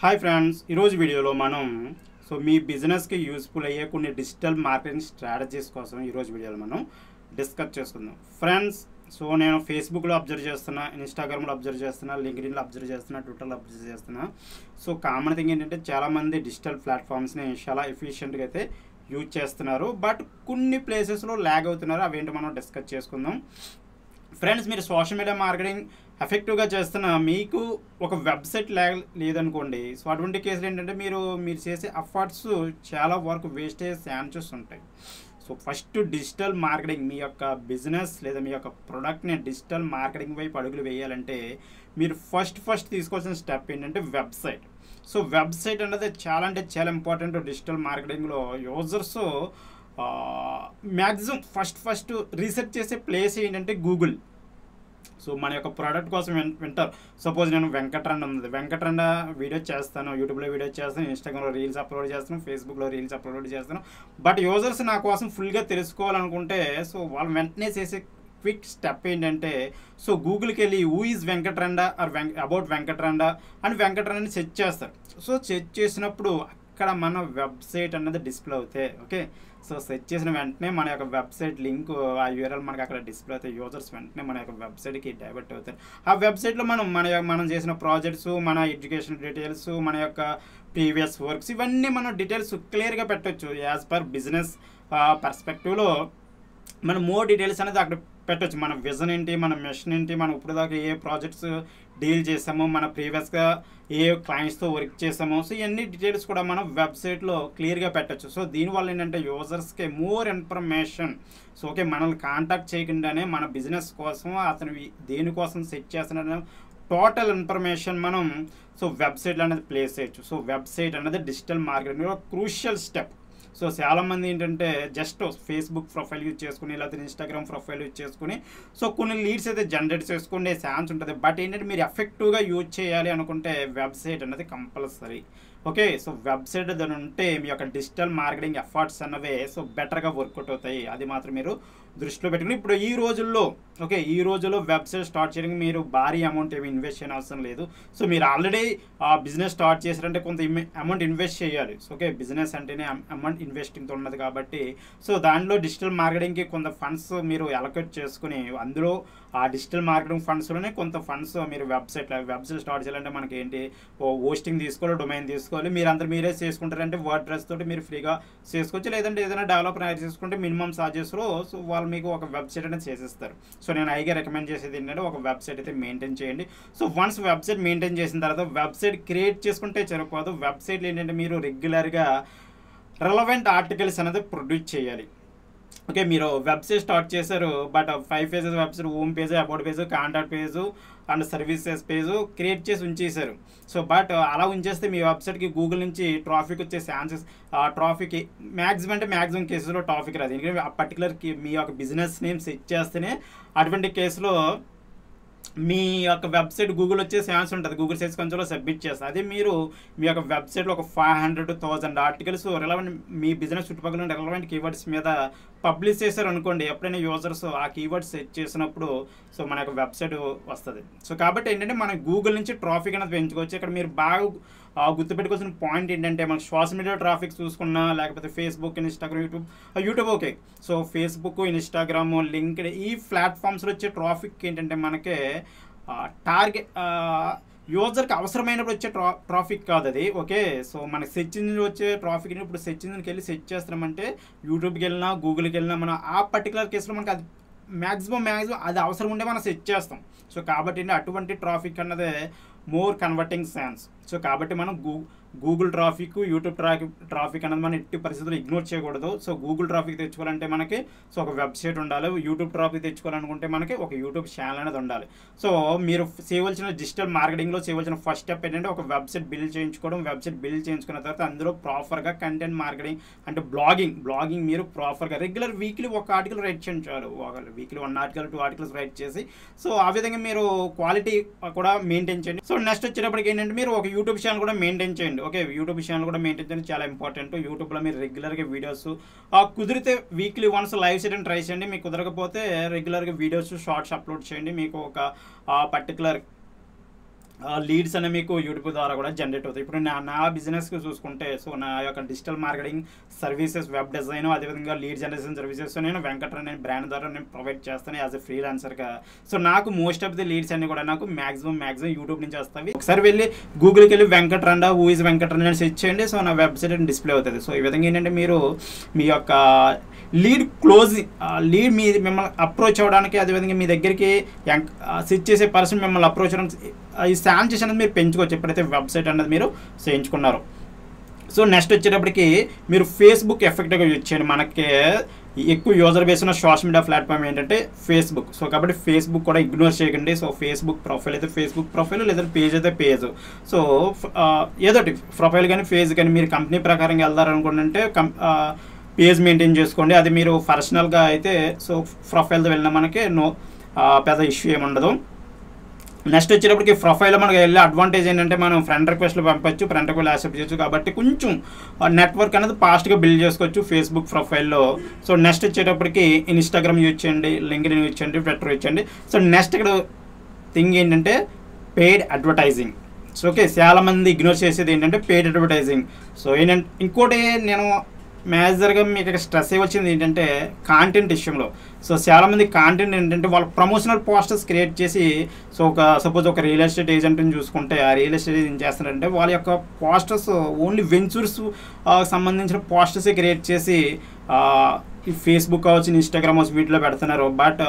Hi friends, ఈరోజు వీడియోలో మనం మీ బిజినెస్కి యూస్ఫుల్ అయ్యే కొన్ని డిజిటల్ మార్కెటింగ్ స్ట్రాటజీస్ కోసం ఈరోజు వీడియోలో మనం డిస్కస్ చేసుకుందాం ఫ్రెండ్స్. నేను ఫేస్బుక్లో అబ్జర్వ్ చేస్తున్నా, ఇన్స్టాగ్రామ్లో అబ్జర్వ్ చేస్తున్నా, లింక్డ్ఇన్లో అబ్జర్వ్ చేస్తున్నా, ట్విట్టర్లో అబ్జర్వ్ చేస్తున్నా. కామన్ థింగ్ ఏంటంటే చాలామంది డిజిటల్ ప్లాట్ఫామ్స్ని చాలా ఎఫిషియెంట్గా అయితే యూజ్ చేస్తున్నారు. బట్ కొన్ని ప్లేసెస్లో ల్యాగ్ అవుతున్నారు. అవేంటో మనం డిస్కస్ చేసుకుందాం ఫ్రెండ్స్. మీరు సోషల్ మీడియా మార్కెటింగ్ ఎఫెక్టివ్గా చేస్తున్న మీకు ఒక వెబ్సైట్ లేదనుకోండి. అటువంటి కేసులు ఏంటంటే మీరు చేసే ఎఫర్ట్స్ చాలా వరకు వేస్ట్ అయ్యే ఛాన్సెస్ ఉంటాయి. ఫస్ట్ డిజిటల్ మార్కెటింగ్, మీ యొక్క బిజినెస్ లేదా మీ యొక్క ప్రోడక్ట్ని డిజిటల్ మార్కెటింగ్ వైపు అడుగులు వేయాలంటే మీరు ఫస్ట్ తీసుకోవాల్సిన స్టెప్ ఏంటంటే వెబ్సైట్. వెబ్సైట్ అనేది చాలా ఇంపార్టెంట్ డిజిటల్ మార్కెటింగ్లో. యూజర్స్ మ్యాక్సిమం ఫస్ట్ రీసెర్చ్ చేసే ప్లేస్ ఏంటంటే గూగుల్. మన యొక్క ప్రోడక్ట్ కోసం వింటారు. సపోజ్ నేను వెంకటరండ ఉంది, వెంకటరండ వీడియో చేస్తాను, యూట్యూబ్లో వీడియో చేస్తాను, ఇన్స్టాగ్రామ్లో రీల్స్ అప్లోడ్ చేస్తాను, ఫేస్బుక్లో రీల్స్ అప్లోడ్ చేస్తాను. బట్ యూజర్స్ నా కోసం ఫుల్గా తెలుసుకోవాలనుకుంటే వాళ్ళు వెంటనే చేసే క్విక్ స్టెప్ ఏంటంటే గూగుల్కి వెళ్ళి హూ ఈజ్ వెంకటరండ ఆర్ అబౌట్ వెంకటరండ అని వెంకటరండని సెర్చ్ చేస్తారు. సెర్చ్ చేసినప్పుడు అక్కడ మన వెబ్సైట్ అన్నది డిస్ప్లే అవుతాయి. ఓకే, సెర్చ్ చేసిన వెంటనే మన యొక్క వెబ్సైట్ లింక్, ఆ యూఆర్ఎల్ మనకి అక్కడ డిస్ప్లే అవుతాయి. యూజర్స్ వెంటనే మన యొక్క వెబ్సైట్కి డైవర్ట్ అవుతారు. ఆ వెబ్సైట్లో మనం చేసిన ప్రాజెక్ట్స్, మన ఎడ్యుకేషన్ డీటెయిల్స్, మన యొక్క ప్రీవియస్ వర్క్స్, ఇవన్నీ మనం డీటెయిల్స్ క్లియర్గా పెట్టవచ్చు. యాజ్ పర్ బిజినెస్ పర్స్పెక్టివ్లో మనం మోర్ డీటెయిల్స్ అనేది అక్కడ పెట్టవచ్చు. మన విజన్ ఏంటి, మన మిషన్ ఏంటి, మనం ఇప్పుడు దాకా ఏ ప్రాజెక్ట్స్ డీల్ చేసామో, మన ప్రీవియస్గా ఏ క్లయింట్స్తో వర్క్ చేసామో, ఇవన్నీ డీటెయిల్స్ కూడా మనం వెబ్సైట్లో క్లియర్గా పెట్టచ్చు. దీనివల్ల ఏంటంటే యూజర్స్కి మోర్ ఇన్ఫర్మేషన్. ఓకే, మనల్ని కాంటాక్ట్ చేయకుండానే మన బిజినెస్ కోసం అతను దేనికోసం సెట్ చేస్తున్నాడనే టోటల్ ఇన్ఫర్మేషన్ మనం వెబ్సైట్లో అనేది ప్లేస్ చేయొచ్చు. వెబ్సైట్ అనేది డిజిటల్ మార్కెటింగ్లో క్రూషియల్ స్టెప్. చాలామంది ఏంటంటే జస్ట్ ఫేస్బుక్ ప్రొఫైల్ యూజ్ చేసుకుని, లేకపోతే ఇన్స్టాగ్రామ్ ప్రొఫైల్ యూజ్ చేసుకుని కొన్ని లీడ్స్ అయితే జనరేట్ చేసుకునే ఛాన్స్ ఉంటుంది. బట్ ఏంటంటే మీరు ఎఫెక్టివ్గా యూజ్ చేయాలి అనుకుంటే వెబ్సైట్ అనేది కంపల్సరీ. ఓకే, వెబ్సైట్ దాని ఉంటే మీ యొక్క డిజిటల్ మార్కెటింగ్ ఎఫర్ట్స్ అన్నవే బెటర్గా వర్కౌట్ అవుతాయి. అది మాత్రం మీరు దృష్టిలో పెట్టుకుని ఇప్పుడు ఈ రోజుల్లో వెబ్సైట్ స్టార్ట్ చేయడానికి మీరు భారీ అమౌంట్ ఏమి ఇన్వెస్ట్ చేయని అవసరం లేదు. మీరు ఆల్రెడీ బిజినెస్ స్టార్ట్ చేశారంటే కొంత అమౌంట్ ఇన్వెస్ట్ చేయాలి. ఓకే, బిజినెస్ అంటేనే అమౌంట్ ఇన్వెస్టింగ్తో ఉన్నది కాబట్టి దానిలో డిజిటల్ మార్కెటింగ్కి కొంత ఫండ్స్ మీరు అలొకేట్ చేసుకుని అందులో ఆ డిజిటల్ మార్కెటింగ్ ఫండ్స్లోనే కొంత ఫండ్స్ మీరు వెబ్సైట్ స్టార్ట్ చేయాలంటే మనకి ఏంటి, హోస్టింగ్ తీసుకోవాలి, డొమైన్ తీసుకోవాలి. మీరే చేసుకుంటారంటే వర్డ్ ప్రెస్ తోటి మీరు ఫ్రీగా చేసుకోవచ్చు. లేదంటే ఏదైనా డెవలపర్ యాడ్ చేసుకుంటే మినిమం చార్జెస్లో వాళ్ళు మీకు ఒక వెబ్సైట్ అనేది చేసేస్తారు. నేను హైగా రికమెండ్ చేసేది ఏంటంటే ఒక వెబ్సైట్ అయితే మెయింటైన్ చేయండి. వన్స్ వెబ్సైట్ మెయింటైన్ చేసిన తర్వాత వెబ్సైట్ క్రియేట్ చేసుకుంటే సరిపోదు. వెబ్సైట్లో ఏంటంటే మీరు రెగ్యులర్గా రెలవెంట్ ఆర్టికల్స్ అనేది ప్రొడ్యూస్ చేయాలి. ఓకే, మీరు వెబ్సైట్ స్టార్ట్ చేశారు, but 5 pages website, home page, about page, contact page and services page create చేసి ఉంచేశారు. బట్ అలా ఉంచేస్తే మీ వెబ్సైట్కి గూగుల్ నుంచి ట్రాఫిక్ వచ్చే ఛాన్సెస్, ట్రాఫిక్ మ్యాక్సిమం కేసులో ట్రాఫిక్ రాదు. ఎందుకంటే ఆ పర్టికులర్ మీ యొక్క బిజినెస్ నేమ్ సెట్ చేస్తేనే అటువంటి కేసులో మీ యొక్క వెబ్సైట్ గూగుల్ వచ్చే ఛాన్స్ ఉంటుంది. గూగుల్ సెర్చ్ కన్సోల్లో సబ్మిట్ చేస్తారు. అదే మీరు మీ యొక్క వెబ్సైట్లో ఒక 500,000 ఆర్టికల్స్ రెలవెంట్ మీ బిజినెస్ చుట్టుపక్కల రెలవెంట్ కీవర్డ్స్ మీద పబ్లిష్ చేశారు అనుకోండి, ఎప్పుడైనా యూజర్స్ ఆ కీవర్డ్స్ సెర్చ్ చేసినప్పుడు మన యొక్క వెబ్సైట్ వస్తుంది. కాబట్టి ఏంటంటే మనం గూగుల్ నుంచి ట్రాఫిక్ అనేది పెంచుకోవచ్చు. ఇక్కడ మీరు బాగా గుర్తుపెట్టుకోవాల్సిన పాయింట్ ఏంటంటే మనకు సోషల్ మీడియా ట్రాఫిక్ చూసుకున్నా, లేకపోతే Facebook, Instagram, YouTube okay. Facebook, Instagram, linked ఈ ప్లాట్ఫామ్స్లో వచ్చే ట్రాఫిక్ ఏంటంటే మనకి టార్గెట్ యూజర్కి అవసరమైనప్పుడు వచ్చే ట్రాఫిక్ కాదు అది. ఓకే, మనకి సెర్చ్ ఇంజిన్ వచ్చే ట్రాఫిక్ని ఇప్పుడు సెర్చ్ ఇంజిన్కి వెళ్ళి సెర్చ్ చేస్తున్నామంటే యూట్యూబ్కి వెళ్ళినా, గూగుల్కి వెళ్ళినా మనం ఆ పర్టికులర్ కేసులో మనకి అది మ్యాక్సిమం అది అవసరం ఉండే మనం సెర్చ్ చేస్తాం. కాబట్టి అటువంటి ట్రాఫిక్ అన్నదే మోర్ కన్వర్టింగ్ ఛాన్స్. కాబట్టి మనం గూగుల్ ట్రాఫిక్, యూట్యూబ్ ట్రాఫిక్ అనేది మనం ఎట్టి పరిస్థితుల్లో ఇగ్నోర్ చేయకూడదు. గూగుల్ ట్రాఫిక్ తెచ్చుకోవాలంటే మనకి ఒక వెబ్సైట్ ఉండాలి. యూట్యూబ్ ట్రాఫిక్ తెచ్చుకోవాలనుకుంటే మనకి ఒక యూట్యూబ్ ఛానల్ అనేది ఉండాలి. మీరు చేయవలసిన డిజిటల్ మార్కెటింగ్లో చేయవలసిన ఫస్ట్ స్టెప్ ఏంటంటే ఒక వెబ్సైట్ బిల్డ్ చేయించుకోవడం. వెబ్సైట్ బిల్డ్ చేయించుకున్న తర్వాత అందులో ప్రాపర్గా కంటెంట్ మార్కెటింగ్ అంటే బ్లాగింగ్ మీరు ప్రాపర్గా రెగ్యులర్ వీక్లీ ఒక ఆర్టికల్ రైట్ చేయండి చాలు. వీక్లీ 1 ఆర్టికల్ 2 ఆర్టికల్స్ రైట్ చేసి ఆ విధంగా మీరు క్వాలిటీ కూడా మెయింటైన్ చేయండి. నెక్స్ట్ వచ్చేటప్పటికి ఏంటంటే మీరు ఒక యూట్యూబ్ ఛానల్ కూడా మెయింటైన్ చేయండి. ఓకే, యూట్యూబ్ ఛానల్ కూడా మెయింటైన్ చేయడం చాలా ఇంపార్టెంట్. యూట్యూబ్లో మీరు రెగ్యులర్గా వీడియోస్ కుదిరితే వీక్లీ వన్స్ లైవ్ చేయడం ట్రై చేయండి. మీకు కుదరకపోతే రెగ్యులర్గా వీడియోస్, షార్ట్స్ అప్లోడ్ చేయండి. మీకు ఒక పర్టికులర్ లీడ్స్ అనేవి మీకు యూట్యూబ్ ద్వారా కూడా జనరేట్ అవుతాయి. ఇప్పుడు నా బిజినెస్కి చూసుకుంటే, సో నా యొక్క digital marketing services, web design, అదేవిధంగా లీడ్ జనరేషన్ సర్వీసెస్ నేను వెంకట్రాన్ అనే బ్రాండ్ ద్వారా నేను ప్రొవైడ్ చేస్తాను యాజ్ ఎ ఫ్రీలాన్సర్గా. సో నాకు మోస్ట్ ఆఫ్ ది లీడ్స్ అన్ని కూడా నాకు మ్యాక్సిమం యూట్యూబ్ నుంచి వస్తాయి. ఒకసారి వెళ్ళి గూగుల్కి వెళ్ళి వెంకట్రాన్ హూ ఈజ్ వెంకట్రాన్ అని సెర్చ్ చేయండి. సో నా వెబ్సైట్ డిస్ప్లే అవుతుంది. సో ఈ విధంగా ఏంటంటే మీరు మీ యొక్క లీడ్ లీడ్ మిమ్మల్ని అప్రోచ్ అవ్వడానికి, అదేవిధంగా మీ దగ్గరికి సెర్చ్ చేసే పర్సన్ మిమ్మల్ని అప్రోచ్ అవ్వడానికి ఈ శాంక్షన్ అనేది మీరు పెంచుకోవచ్చు ఎప్పుడైతే వెబ్సైట్ అనేది మీరు చేయించుకున్నారో. సో నెక్స్ట్ వచ్చేటప్పటికి మీరు ఫేస్బుక్ ఎఫెక్టివ్గా యూజ్ చేయండి. మనకి ఎక్కువ యూజర్ బేస్ ఉన్న సోషల్ మీడియా ప్లాట్ఫామ్ ఏంటంటే ఫేస్బుక్. సో కాబట్టి ఫేస్బుక్ కూడా ఇగ్నోర్ చేయకండి. సో ఫేస్బుక్ ప్రొఫైల్ అయితే ఫేస్బుక్ ప్రొఫైల్, లేదా పేజ్ అయితే పేజ్. సో ఏదోటి ప్రొఫైల్ కానీ పేజ్ కానీ మీరు కంపెనీ ప్రకారంగా వెళ్తారనుకుంటే పేజ్ మెయింటైన్ చేసుకోండి. అది మీరు పర్సనల్గా అయితే సో ప్రొఫైల్తో వెళ్ళినా మనకి పెద్ద ఇష్యూ ఏముండదు. నెక్స్ట్ వచ్చేటప్పటికి ప్రొఫైల్లో మనకి వెళ్ళే అడ్వాంటేజ్ ఏంటంటే మనం ఫ్రెండ్ రిక్వెస్ట్లు పంపచ్చు, ఫ్రెండ్ రిక్వెస్ట్ యాక్సెప్ట్ చేయొచ్చు. కాబట్టి కొంచెం నెట్వర్క్ అనేది ఫాస్ట్గా బిల్డ్ చేసుకోవచ్చు ఫేస్బుక్ ప్రొఫైల్లో. సో నెక్స్ట్ వచ్చేటప్పటికి ఇన్స్టాగ్రామ్ యూజ్ చేయండి, లింక్డ్ఇన్ యూజ్ చేయండి, ట్విట్టర్ యూజ్ చేయండి. సో నెక్స్ట్ ఇక్కడ థింగ్ ఏంటంటే పెయిడ్ అడ్వర్టైజింగ్. సో ఓకే, చాలామంది ఇగ్నోర్ చేసేది ఏంటంటే పెయిడ్ అడ్వర్టైజింగ్. సో ఏంటంటే ఇంకోటి నేను మేజర్గా మీకు ఇక్కడ స్ట్రెస్ వచ్చింది ఏంటంటే కాంటెంట్ విషయంలో. సో చాలామంది కాంటెంట్ ఏంటంటే వాళ్ళ ప్రమోషనల్ పోస్టర్స్ క్రియేట్ చేసి, సో సపోజ్ ఒక రియల్ ఎస్టేట్ ఏజెంట్ని చూసుకుంటే ఆ రియల్ ఎస్టేట్ ఏం చేస్తున్నారంటే వాళ్ళ యొక్క పోస్టర్స్ ఓన్లీ వెంచర్స్ సంబంధించిన పోస్టర్సే క్రియేట్ చేసి ఈ ఫేస్బుక్ కావచ్చు, ఇన్స్టాగ్రామ్ కావచ్చు వీటిలో పెడుతున్నారు. బట్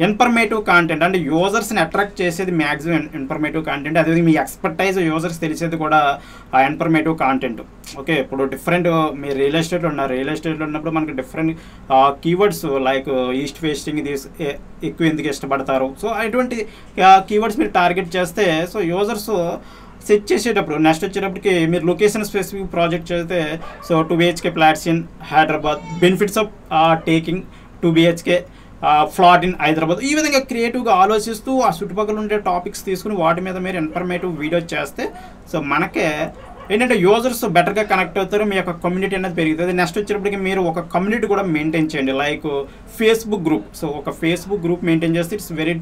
ఇన్ఫర్మేటివ్ కాంటెంట్ అంటే యూజర్స్ని అట్రాక్ట్ చేసేది మ్యాక్సిమం ఇన్ఫర్మేటివ్ కాంటెంట్. అదేవిధంగా మీ ఎక్స్పర్టైజ్ యూజర్స్ తెలిసేది కూడా ఆ ఇన్ఫర్మేటివ్ కాంటెంట్. ఓకే, ఇప్పుడు డిఫరెంట్ మీరు రియల్ ఎస్టేట్లో ఉన్నారు, రియల్ ఎస్టేట్లో ఉన్నప్పుడు మనకి డిఫరెంట్ కీవర్డ్స్ లైక్ ఈస్ట్ ఫేస్టింగ్ ఎక్కువ ఎందుకు ఇష్టపడతారు. సో అటువంటి కీవర్డ్స్ మీరు టార్గెట్ చేస్తే సో యూజర్స్ సెట్ చేసేటప్పుడు నెక్స్ట్ వచ్చేటప్పటికి మీరు లొకేషన్ స్పెసిఫిక్ ప్రాజెక్ట్ చేస్తే so 2 BHK flats in Hyderabad, benefits of taking 2 BHK flat in Hyderabad. ఈ విధంగా క్రియేటివ్గా ఆలోచిస్తూ ఆ చుట్టుపక్కల ఉండే టాపిక్స్ తీసుకుని వాటి మీద మీరు ఇన్ఫర్మేటివ్ వీడియో చేస్తే సో మనకే ఏంటంటే యూజర్స్ బెటర్గా కనెక్ట్ అవుతారు, మీ యొక్క కమ్యూనిటీ అనేది పెరుగుతుంది. నెక్స్ట్ వచ్చేటప్పటికి మీరు ఒక కమ్యూనిటీ కూడా మెయింటైన్ చేయండి, లైక్ ఫేస్బుక్ గ్రూప్. సో ఒక ఫేస్బుక్ గ్రూప్ మెయింటైన్ చేస్తే ఇట్స్ వెరీ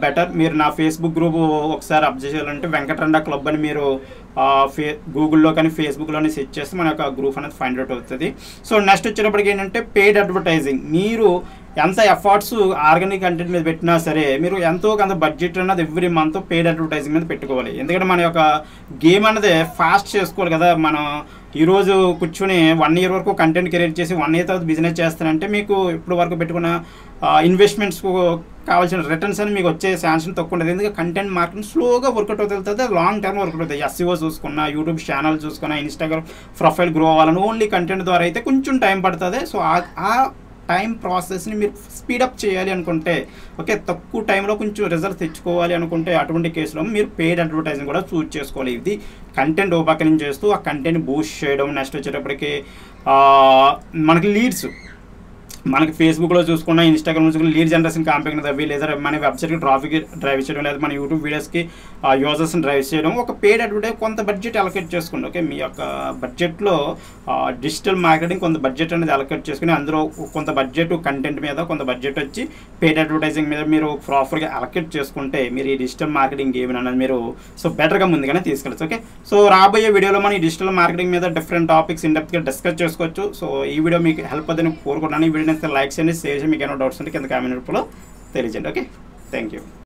బెటర్. మీరు నా ఫేస్బుక్ గ్రూప్ ఒకసారి అబ్జర్వ్ చేయాలంటే వెంకటరండ క్లబ్ అని మీరు గూగుల్లో కానీ ఫేస్బుక్లోనే సెర్చ్ చేస్తే మన యొక్క గ్రూప్ అనేది ఫైండ్ అవుట్ అవుతుంది. సో నెక్స్ట్ వచ్చేటప్పటికి ఏంటంటే పెయిడ్ అడ్వర్టైజింగ్. మీరు ఎంత ఎఫర్ట్స్ ఆర్గానిక్ కంటెంట్ మీద పెట్టినా సరే మీరు ఎంతో కొంత బడ్జెట్ అన్నది ఎవ్రీ మంత్ పెయిడ్ అడ్వర్టైజింగ్ మీద పెట్టుకోవాలి. ఎందుకంటే మన యొక్క గేమ్ అనేది ఫాస్ట్ చేసుకోవాలి కదా. మనం ఈరోజు కూర్చొని 1 year వరకు కంటెంట్ క్రియేట్ చేసి 1 year తర్వాత బిజినెస్ చేస్తానంటే మీకు ఇప్పుడు వరకు పెట్టుకున్న ఇన్వెస్ట్మెంట్స్కు కావాల్సిన రిటర్న్స్ అని మీకు వచ్చే శాంక్షన్ తక్కువ ఉంటుంది. ఎందుకంటే కంటెంట్ మార్కెటింగ్ స్లోగా వర్కౌట్ అవుతుంది, లాంగ్ టర్మ్ వర్కౌట్ అవుతుంది. SEO చూసుకున్నా, యూట్యూబ్ ఛానల్ చూసుకున్నా, ఇన్స్టాగ్రామ్ ప్రొఫైల్ గ్రో అవ్వాలని ఓన్లీ కంటెంట్ ద్వారా అయితే కొంచెం టైం పడుతుంది. సో ఆ టైం ప్రాసెస్ని మీరు స్పీడప్ చేయాలి అనుకుంటే, ఓకే, తక్కువ టైంలో కొంచెం రిజల్ట్ తెచ్చుకోవాలి అనుకుంటే అటువంటి కేసులో మీరు పెయిడ్ అడ్వర్టైజింగ్ కూడా చూస్ చేసుకోవాలి. ఇది కంటెంట్ ఓ పక్క నుంచి చేస్తూ ఆ కంటెంట్ బూస్ట్ చేయడం. నెక్స్ట్ వచ్చేటప్పటికి మనకి లీడ్స్ మనకి ఫేస్బుక్లో చూసుకున్న, ఇన్స్టాగ్రామ్లో చూసుకున్న లీడ్ జనరేషన్ క్యాంపెయిన్ అవి, లేదా మన వెబ్సైట్కి ట్రాఫిక్ డ్రైవ్ చేయడం, లేదా మన యూట్యూబ్ వీడియోస్కి యూజర్స్ని డ్రైవ్ చేయడం. ఒక పెయిడ్ అడ్వర్టైజ్ కొంత బడ్జెట్ అలొకేట్ చేసుకోండి. ఓకే, మీ యొక్క బడ్జెట్లో డిజిటల్ మార్కెటింగ్ కొంత బడ్జెట్ అనేది అలొకేట్ చేసుకుని అందులో కొంత బడ్జెట్ కంటెంట్ మీద, కొంత బడ్జెట్ వచ్చి పెయిడ్ అడ్వర్టైజింగ్ మీద మీరు ప్రాపర్గా అలొకేట్ చేసుకుంటే మీరు ఈ డిజిటల్ మార్కెటింగ్ గేమ్ అనేది మీరు సో బెటర్గా ముందుగానే తీసుకెళ్ళచ్చు. ఓకే, సో రాబోయే వీడియోలో మనం ఈ డిజిటల్ మార్కెటింగ్ మీద డిఫరెంట్ టాపిక్స్ ఇన్ డెప్త్గా డిస్కస్ చేసుకోవచ్చు. సో ఈ వీడియో మీకు హెల్ప్ అవుతుందని కోరుకుంటున్నాను. ఈ వీడియో లైక్ చేయండి, షేర్ చేయండి. మీకు ఏమైనా డౌట్స్ ఉంటే కింద కామెంట్ రూపంలో తెలియజేయండి. Okay, thank you.